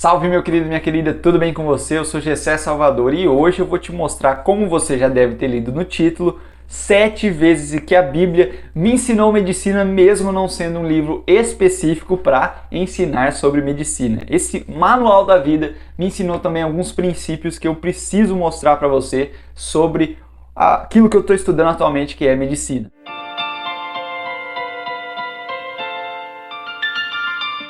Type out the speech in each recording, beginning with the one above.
Salve meu querido e minha querida, tudo bem com você? Eu sou Gessé Salvador e hoje eu vou te mostrar, como você já deve ter lido no título, 7 vezes que a Bíblia me ensinou medicina mesmo não sendo um livro específico para ensinar sobre medicina. Esse manual da vida me ensinou também alguns princípios que eu preciso mostrar para você sobre aquilo que eu estou estudando atualmente, que é medicina.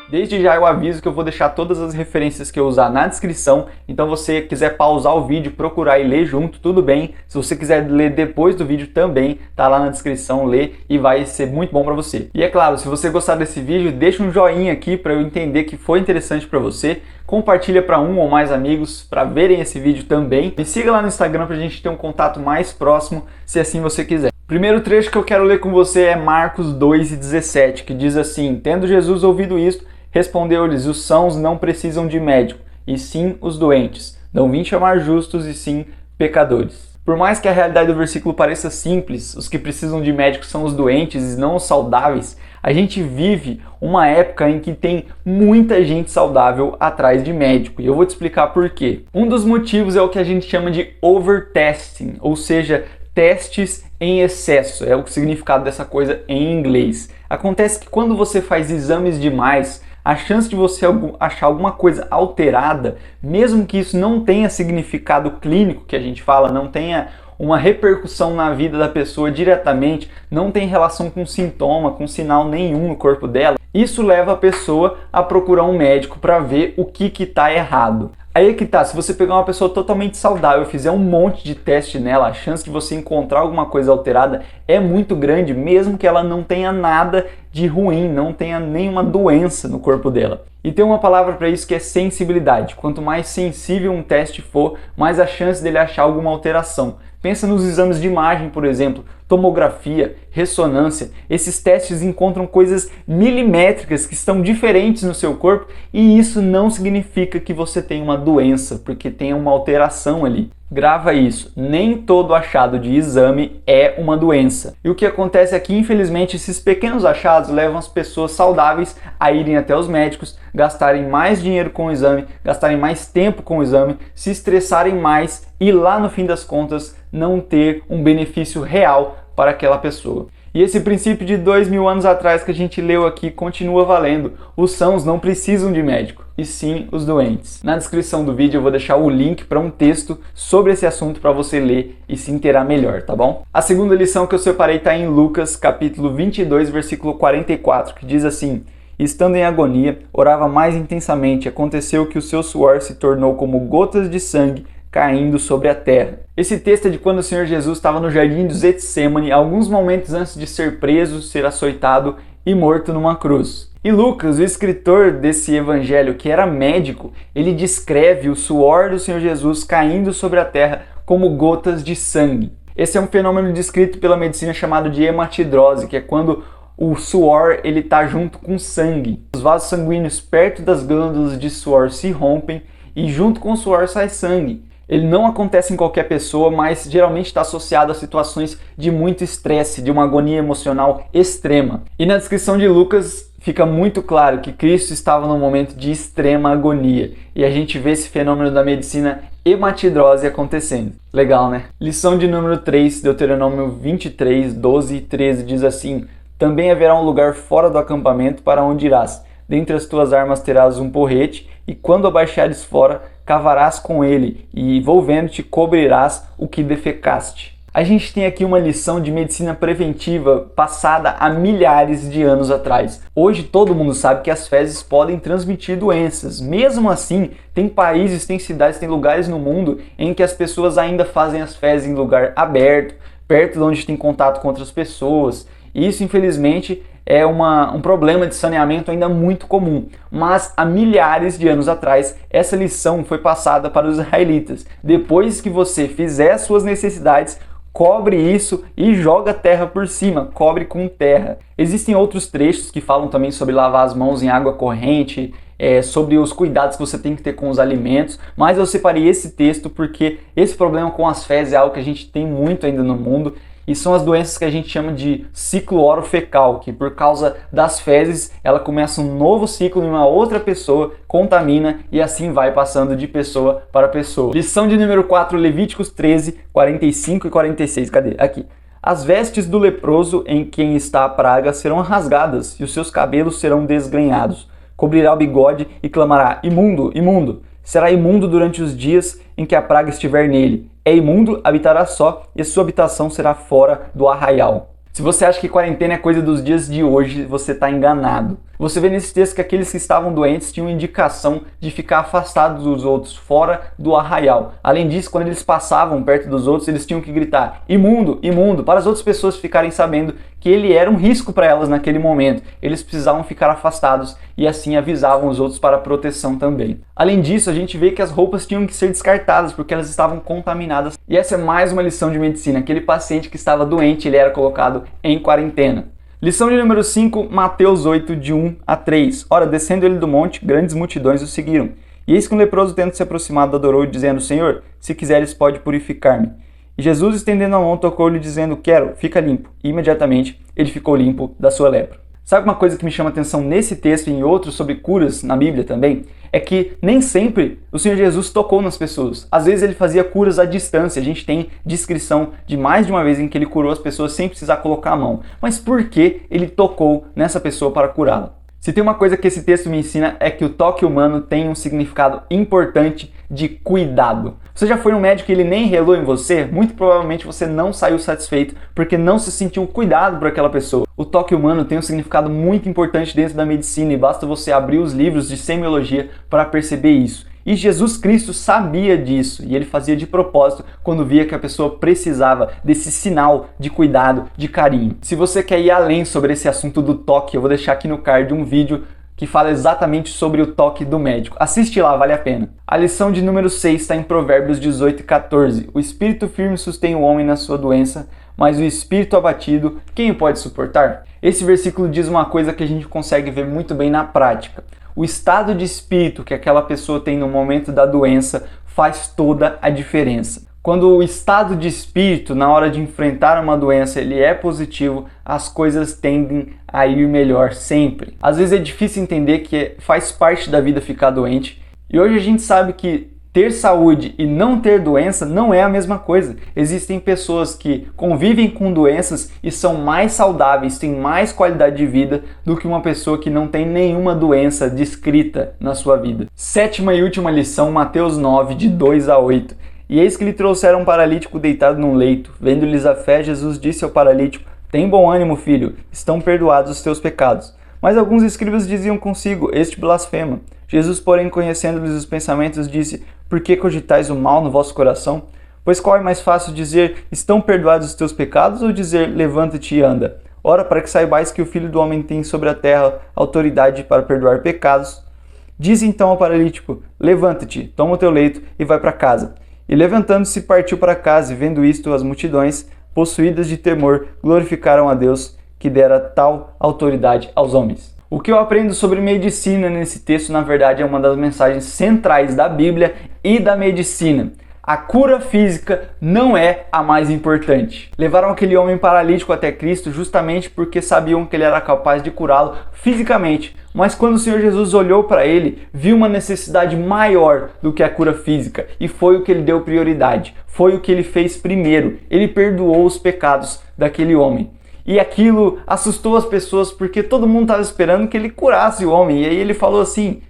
Desde já eu aviso que eu vou deixar todas as referências que eu usar na descrição, então se você quiser pausar o vídeo, procurar e ler junto, tudo bem. Se você quiser ler depois do vídeo também, tá lá na descrição, lê e vai ser muito bom para você. E é claro, se você gostar desse vídeo, deixa um joinha aqui para eu entender que foi interessante para você. Compartilha para um ou mais amigos para verem esse vídeo também. Me siga lá no Instagram para a gente ter um contato mais próximo, se assim você quiser. O primeiro trecho que eu quero ler com você é Marcos 2:17, que diz assim: Tendo Jesus ouvido isto, respondeu-lhes: os sãos não precisam de médico, e sim os doentes. Não vim chamar justos, e sim pecadores. Por mais que a realidade do versículo pareça simples, os que precisam de médico são os doentes e não os saudáveis, a gente vive uma época em que tem muita gente saudável atrás de médico. E eu vou te explicar por quê. Um dos motivos é o que a gente chama de overtesting, ou seja, testes em excesso. É o significado dessa coisa em inglês. Acontece que quando você faz exames demais, a chance de você achar alguma coisa alterada, mesmo que isso não tenha significado clínico, que a gente fala, não tenha uma repercussão na vida da pessoa diretamente, não tem relação com sintoma, com sinal nenhum no corpo dela, isso leva a pessoa a procurar um médico para ver o que está errado. Aí é que tá, se você pegar uma pessoa totalmente saudável e fizer um monte de teste nela, a chance de você encontrar alguma coisa alterada é muito grande, mesmo que ela não tenha nada de ruim, não tenha nenhuma doença no corpo dela. E tem uma palavra para isso que é sensibilidade. Quanto mais sensível um teste for, mais a chance dele achar alguma alteração. Pensa nos exames de imagem, por exemplo, tomografia, ressonância. Esses testes encontram coisas milimétricas que estão diferentes no seu corpo e isso não significa que você tem uma doença, porque tem uma alteração ali. Grava isso, nem todo achado de exame é uma doença. E o que acontece é que, infelizmente, esses pequenos achados levam as pessoas saudáveis a irem até os médicos, gastarem mais dinheiro com o exame, gastarem mais tempo com o exame, se estressarem mais e lá no fim das contas não ter um benefício real para aquela pessoa. E esse princípio de 2000 anos atrás que a gente leu aqui continua valendo. Os sãos não precisam de médico, e sim os doentes. Na descrição do vídeo eu vou deixar o link para um texto sobre esse assunto para você ler e se inteirar melhor, tá bom? A segunda lição que eu separei está em Lucas, capítulo 22, versículo 44, que diz assim: Estando em agonia, orava mais intensamente. Aconteceu que o seu suor se tornou como gotas de sangue caindo sobre a terra. Esse texto é de quando o Senhor Jesus estava no jardim do Getsêmani, alguns momentos antes de ser preso, ser açoitado e morto numa cruz. E Lucas, o escritor desse evangelho, que era médico, ele descreve o suor do Senhor Jesus caindo sobre a terra como gotas de sangue. Esse é um fenômeno descrito pela medicina chamado de hematidrose, que é quando o suor ele está junto com sangue. Os vasos sanguíneos perto das glândulas de suor se rompem e junto com o suor sai sangue. Ele não acontece em qualquer pessoa, mas geralmente está associado a situações de muito estresse, de uma agonia emocional extrema. E na descrição de Lucas fica muito claro que Cristo estava num momento de extrema agonia. E a gente vê esse fenômeno da medicina hematidrose acontecendo. Legal, né? Lição de número 3, Deuteronômio 23, 12 e 13 diz assim: Também haverá um lugar fora do acampamento para onde irás. Dentre as tuas armas terás um porrete, e quando abaixares fora, cavarás com ele, e envolvendo-te cobrirás o que defecaste. A gente tem aqui uma lição de medicina preventiva passada há milhares de anos atrás. Hoje todo mundo sabe que as fezes podem transmitir doenças. Mesmo assim, tem países, tem cidades, tem lugares no mundo em que as pessoas ainda fazem as fezes em lugar aberto, perto de onde tem contato com outras pessoas. E isso, infelizmente, é um problema de saneamento ainda muito comum. Mas há milhares de anos atrás, essa lição foi passada para os israelitas. Depois que você fizer as suas necessidades, cobre isso e joga a terra por cima, cobre com terra. Existem outros trechos que falam também sobre lavar as mãos em água corrente, sobre os cuidados que você tem que ter com os alimentos, mas eu separei esse texto porque esse problema com as fezes é algo que a gente tem muito ainda no mundo E são as doenças que a gente chama de ciclo orofecal, que por causa das fezes, ela começa um novo ciclo em uma outra pessoa, contamina e assim vai passando de pessoa para pessoa. Lição de número 4, Levíticos 13, 45 e 46. Cadê? Aqui. As vestes do leproso em quem está a praga serão rasgadas e os seus cabelos serão desgrenhados. Cobrirá o bigode e clamará: imundo, imundo. Será imundo durante os dias em que a praga estiver nele. É imundo, habitará só, e a sua habitação será fora do arraial. Se você acha que quarentena é coisa dos dias de hoje, você está enganado. Você vê nesse texto que aqueles que estavam doentes tinham indicação de ficar afastados dos outros, fora do arraial. Além disso, quando eles passavam perto dos outros, eles tinham que gritar: imundo, imundo, para as outras pessoas ficarem sabendo que ele era um risco para elas naquele momento. Eles precisavam ficar afastados e assim avisavam os outros para proteção também. Além disso, a gente vê que as roupas tinham que ser descartadas porque elas estavam contaminadas. E essa é mais uma lição de medicina. Aquele paciente que estava doente, ele era colocado em quarentena. Lição de número 5, Mateus 8, de 1 a 3. Ora, descendo ele do monte, grandes multidões o seguiram. E eis que um leproso, tendo se aproximado, adorou, dizendo: Senhor, se quiseres, pode purificar-me. E Jesus, estendendo a mão, tocou-lhe, dizendo: Quero, fica limpo. E imediatamente ele ficou limpo da sua lepra. Sabe uma coisa que me chama a atenção nesse texto e em outros sobre curas na Bíblia também? É que nem sempre o Senhor Jesus tocou nas pessoas. Às vezes ele fazia curas à distância. A gente tem descrição de mais de uma vez em que ele curou as pessoas sem precisar colocar a mão. Mas por que ele tocou nessa pessoa para curá-la? Se tem uma coisa que esse texto me ensina é que o toque humano tem um significado importante de cuidado. Você já foi um médico e ele nem relou em você? Muito provavelmente você não saiu satisfeito porque não se sentiu cuidado por aquela pessoa. O toque humano tem um significado muito importante dentro da medicina e basta você abrir os livros de semiologia para perceber isso. E Jesus Cristo sabia disso e ele fazia de propósito quando via que a pessoa precisava desse sinal de cuidado, de carinho. Se você quer ir além sobre esse assunto do toque, eu vou deixar aqui no card um vídeo que fala exatamente sobre o toque do médico. Assiste lá, vale a pena. A lição de número 6 está em Provérbios 18 e 14. O espírito firme sustém o homem na sua doença, mas o espírito abatido, quem o pode suportar? Esse versículo diz uma coisa que a gente consegue ver muito bem na prática. O estado de espírito que aquela pessoa tem no momento da doença faz toda a diferença. Quando o estado de espírito, na hora de enfrentar uma doença, ele é positivo, as coisas tendem a ir melhor sempre. Às vezes é difícil entender que faz parte da vida ficar doente. E hoje a gente sabe que ter saúde e não ter doença não é a mesma coisa. Existem pessoas que convivem com doenças e são mais saudáveis, têm mais qualidade de vida do que uma pessoa que não tem nenhuma doença descrita na sua vida. Sétima e última lição, Mateus 9, de 2 a 8. E eis que lhe trouxeram um paralítico deitado num leito. Vendo-lhes a fé, Jesus disse ao paralítico: Tem bom ânimo, filho, estão perdoados os teus pecados. Mas alguns escribas diziam consigo: Este blasfema. Jesus, porém, conhecendo-lhes os pensamentos, disse: Por que cogitais o mal no vosso coração? Pois qual é mais fácil dizer: Estão perdoados os teus pecados, ou dizer: Levanta-te e anda? Ora, para que saibais que o Filho do Homem tem sobre a terra autoridade para perdoar pecados. Diz então ao paralítico: Levanta-te, toma o teu leito e vai para casa. E levantando-se partiu para casa, e vendo isto, as multidões, possuídas de temor, glorificaram a Deus, que dera tal autoridade aos homens. O que eu aprendo sobre medicina nesse texto, na verdade, é uma das mensagens centrais da Bíblia e da medicina. A cura física não é a mais importante. Levaram aquele homem paralítico até Cristo justamente porque sabiam que ele era capaz de curá-lo fisicamente. Mas quando o Senhor Jesus olhou para ele, viu uma necessidade maior do que a cura física e foi o que ele deu prioridade. Foi o que ele fez primeiro. Ele perdoou os pecados daquele homem. E aquilo assustou as pessoas porque todo mundo estava esperando que ele curasse o homem. E aí ele falou assim: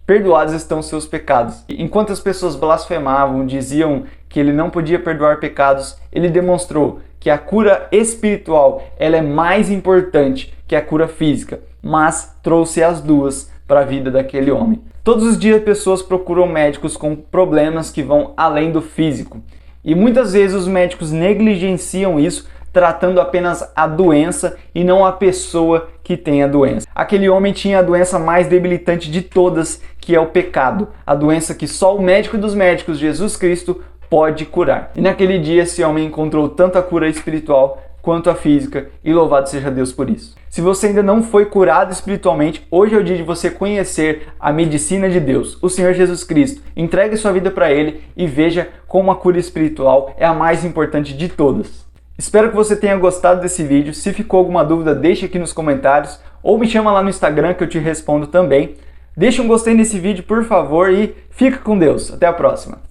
Perdoados estão os seus pecados. Enquanto as pessoas blasfemavam, diziam que ele não podia perdoar pecados, ele demonstrou que a cura espiritual ela é mais importante que a cura física, mas trouxe as duas para a vida daquele homem. Todos os dias pessoas procuram médicos com problemas que vão além do físico. E muitas vezes os médicos negligenciam isso, tratando apenas a doença e não a pessoa que tem a doença. Aquele homem tinha a doença mais debilitante de todas, que é o pecado. A doença que só o médico dos médicos, Jesus Cristo, pode curar. E naquele dia esse homem encontrou tanto a cura espiritual quanto a física, e louvado seja Deus por isso. Se você ainda não foi curado espiritualmente, hoje é o dia de você conhecer a medicina de Deus, o Senhor Jesus Cristo. Entregue sua vida para Ele e veja como a cura espiritual é a mais importante de todas. Espero que você tenha gostado desse vídeo. Se ficou alguma dúvida, deixe aqui nos comentários ou me chama lá no Instagram que eu te respondo também. Deixe um gostei nesse vídeo, por favor, e fica com Deus. Até a próxima.